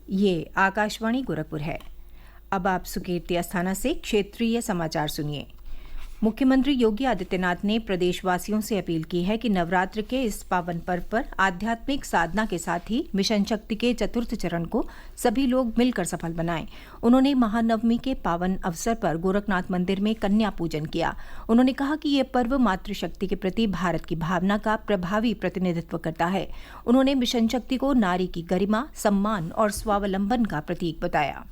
ये आकाशवाणी गोरखपुर है। अब आप सुकीर्ति अस्थाना से क्षेत्रीय समाचार सुनिए। मुख्यमंत्री योगी आदित्यनाथ ने प्रदेशवासियों से अपील की है कि नवरात्र के इस पावन पर्व पर आध्यात्मिक साधना के साथ ही मिशन शक्ति के चतुर्थ चरण को सभी लोग मिलकर सफल बनाएं। उन्होंने महानवमी के पावन अवसर पर गोरखनाथ मंदिर में कन्या पूजन किया। उन्होंने कहा कि यह पर्व मातृशक्ति के प्रति भारत की भावना का प्रभावी प्रतिनिधित्व करता है। उन्होंने मिशन शक्ति को नारी की गरिमा, सम्मान और स्वावलंबन का प्रतीक बताया।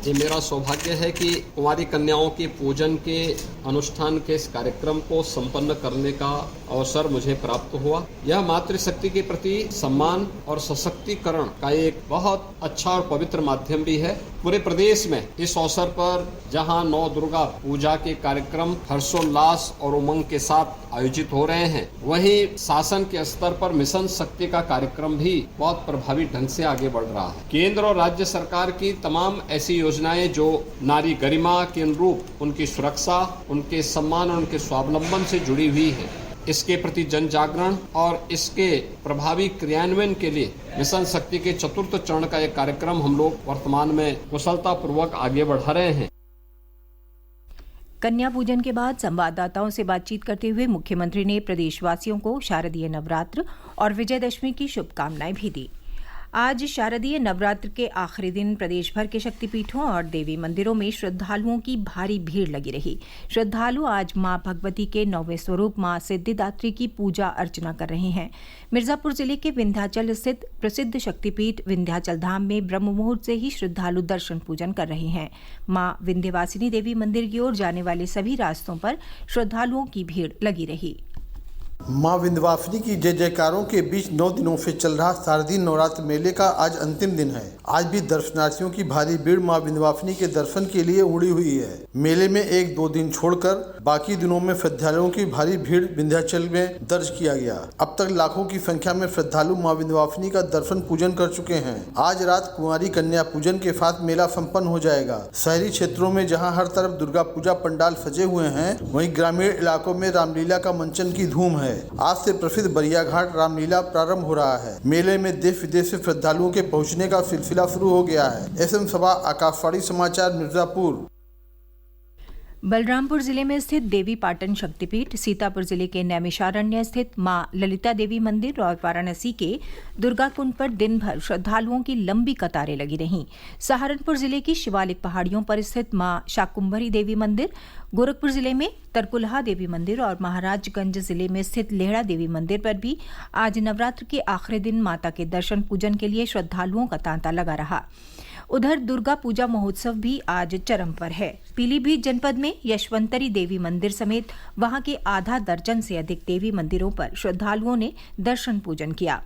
ये मेरा सौभाग्य है कि कुंवारी कन्याओं के पूजन के अनुष्ठान के इस कार्यक्रम को संपन्न करने का अवसर मुझे प्राप्त हुआ। यह मातृशक्ति के प्रति सम्मान और सशक्तिकरण का एक बहुत अच्छा और पवित्र माध्यम भी है। पूरे प्रदेश में इस अवसर पर जहां नौ दुर्गा पूजा के कार्यक्रम हर्षोल्लास और उमंग के साथ आयोजित हो रहे हैं, वहीं शासन के स्तर पर मिशन शक्ति का कार्यक्रम भी बहुत प्रभावी ढंग से आगे बढ़ रहा है। केंद्र और राज्य सरकार की तमाम ऐसी योजनाएं जो नारी गरिमा के अनुरूप उनकी सुरक्षा, उनके सम्मान और उनके स्वावलंबन से जुड़ी हुई है, इसके प्रति जन जागरण और इसके प्रभावी क्रियान्वयन के लिए मिशन शक्ति के चतुर्थ चरण का एक कार्यक्रम हम लोग वर्तमान में कुशलता पूर्वक आगे बढ़ा रहे हैं। कन्या पूजन के बाद संवाददाताओं से बातचीत करते हुए मुख्यमंत्री ने प्रदेशवासियों को शारदीय नवरात्र और विजयदशमी की शुभकामनाएं भी दी। आज शारदीय नवरात्र के आखिरी दिन प्रदेश भर के शक्तिपीठों और देवी मंदिरों में श्रद्धालुओं की भारी भीड़ लगी रही। श्रद्धालु आज मां भगवती के 9वें स्वरूप मां सिद्धिदात्री की पूजा अर्चना कर रहे हैं। मिर्जापुर जिले के विंध्याचल स्थित प्रसिद्ध शक्तिपीठ विंध्याचल धाम में ब्रह्म मुहूर्त से ही श्रद्धालु दर्शन पूजन कर रहे हैं। मां विंध्यवासिनी देवी मंदिर की ओर जाने वाले सभी रास्तों पर श्रद्धालुओं की भीड़ लगी रही। मां विंध्यवासिनी की जय जयकारों के बीच 9 दिनों से चल रहा शारदीय नवरात्र मेले का आज अंतिम दिन है। आज भी दर्शनार्थियों की भारी भीड़ मां विंध्यवासिनी के दर्शन के लिए उमड़ी हुई है। मेले में 1-2 दिन छोड़कर बाकी दिनों में श्रद्धालुओं की भारी भीड़ विंध्याचल में दर्ज किया गया। अब तक लाखों की संख्या में श्रद्धालु मां विंध्यवासिनी का दर्शन पूजन कर चुके हैं। आज रात कुंवारी कन्या पूजन के साथ मेला संपन्न हो जाएगा। शहरी क्षेत्रों में जहाँ हर तरफ दुर्गा पूजा पंडाल सजे हुए हैं, वहीं ग्रामीण इलाकों में रामलीला का मंचन की धूम है। आज से प्रसिद्ध बरिया घाट रामलीला प्रारंभ हो रहा है। मेले में देश विदेश से श्रद्धालुओं के पहुंचने का सिलसिला शुरू हो गया है। एसएम सभा, आकाशवाणी समाचार, मिर्जापुर। बलरामपुर जिले में स्थित देवी पाटन शक्तिपीठ, सीतापुर जिले के नैमिषारण्य स्थित मां ललिता देवी मंदिर और वाराणसी के दुर्गा कुंड पर दिन भर श्रद्धालुओं की लंबी कतारें लगी रहीं। सहारनपुर जिले की शिवालिक पहाड़ियों पर स्थित मां शाकुंभरी देवी मंदिर, गोरखपुर जिले में तरकुलहा देवी मंदिर और महाराजगंज जिले में स्थित लेहड़ा देवी मंदिर पर भी आज नवरात्र के आखिरी दिन माता के दर्शन पूजन के लिए श्रद्धालुओं का तांता लगा रहा। उधर दुर्गा पूजा महोत्सव भी आज चरम पर है। पीलीभीत जनपद में यशवंतरी देवी मंदिर समेत वहां के आधा दर्जन से अधिक देवी मंदिरों पर श्रद्धालुओं ने दर्शन पूजन किया।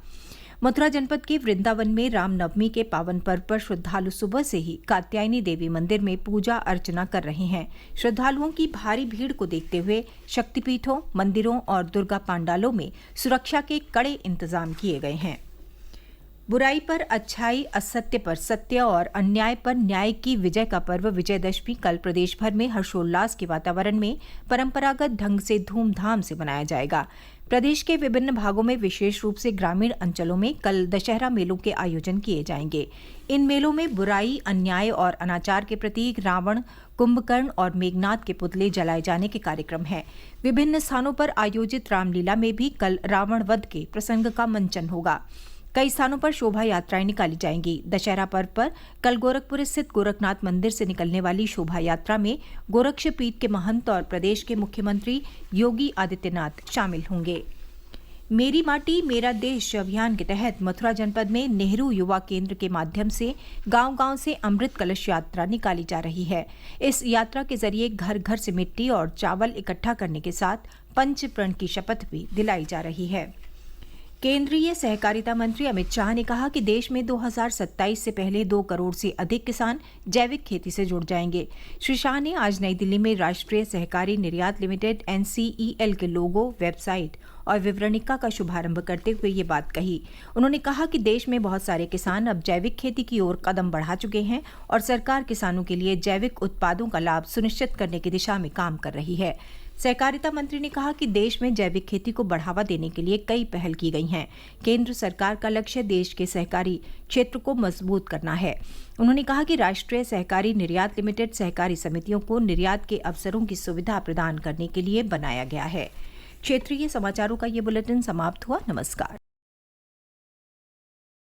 मथुरा जनपद के वृंदावन में रामनवमी के पावन पर्व पर श्रद्धालु सुबह से ही कात्यायनी देवी मंदिर में पूजा अर्चना कर रहे हैं। श्रद्धालुओं की भारी भीड़ को देखते हुए शक्तिपीठों, मंदिरों और दुर्गा पांडालों में सुरक्षा के कड़े इंतजाम किए गए हैं। बुराई पर अच्छाई, असत्य पर सत्य और अन्याय पर न्याय की विजय का पर्व विजयदशमी कल प्रदेश भर में हर्षोल्लास के वातावरण में परंपरागत ढंग से धूमधाम से मनाया जाएगा। प्रदेश के विभिन्न भागों में, विशेष रूप से ग्रामीण अंचलों में कल दशहरा मेलों के आयोजन किए जाएंगे। इन मेलों में बुराई, अन्याय और अनाचार के प्रतीक रावण, कुंभकर्ण और मेघनाथ के पुतले जलाए जाने के कार्यक्रम हैं। विभिन्न स्थानों पर आयोजित रामलीला में भी कल रावण वध के प्रसंग का मंचन होगा। कई स्थानों पर शोभा यात्राएं निकाली जाएंगी। दशहरा पर्व पर कल गोरखपुर स्थित गोरखनाथ मंदिर से निकलने वाली शोभा यात्रा में गोरक्षपीठ के महंत और प्रदेश के मुख्यमंत्री योगी आदित्यनाथ शामिल होंगे। मेरी माटी मेरा देश अभियान के तहत मथुरा जनपद में नेहरू युवा केंद्र के माध्यम से गांव-गांव से अमृत कलश यात्रा निकाली जा रही है। इस यात्रा के जरिए घर घर से मिट्टी और चावल इकट्ठा करने के साथ पंच प्रण की शपथ भी दिलाई जा रही है। केंद्रीय सहकारिता मंत्री अमित शाह ने कहा कि देश में 2027 से पहले 2 करोड़ से अधिक किसान जैविक खेती से जुड़ जाएंगे। श्री शाह ने आज नई दिल्ली में राष्ट्रीय सहकारी निर्यात लिमिटेड NCEL के लोगो, वेबसाइट और विवरणिका का शुभारंभ करते हुए ये बात कही। उन्होंने कहा कि देश में बहुत सारे किसान अब जैविक खेती की ओर कदम बढ़ा चुके हैं और सरकार किसानों के लिए जैविक उत्पादों का लाभ सुनिश्चित करने की दिशा में काम कर रही है। सहकारिता मंत्री ने कहा कि देश में जैविक खेती को बढ़ावा देने के लिए कई पहल की गई हैं। केंद्र सरकार का लक्ष्य देश के सहकारी क्षेत्र को मजबूत करना है। उन्होंने कहा कि राष्ट्रीय सहकारी निर्यात लिमिटेड सहकारी समितियों को निर्यात के अवसरों की सुविधा प्रदान करने के लिए बनाया गया है। क्षेत्रीय समाचारों का ये बुलेटिन समाप्त हुआ। नमस्कार।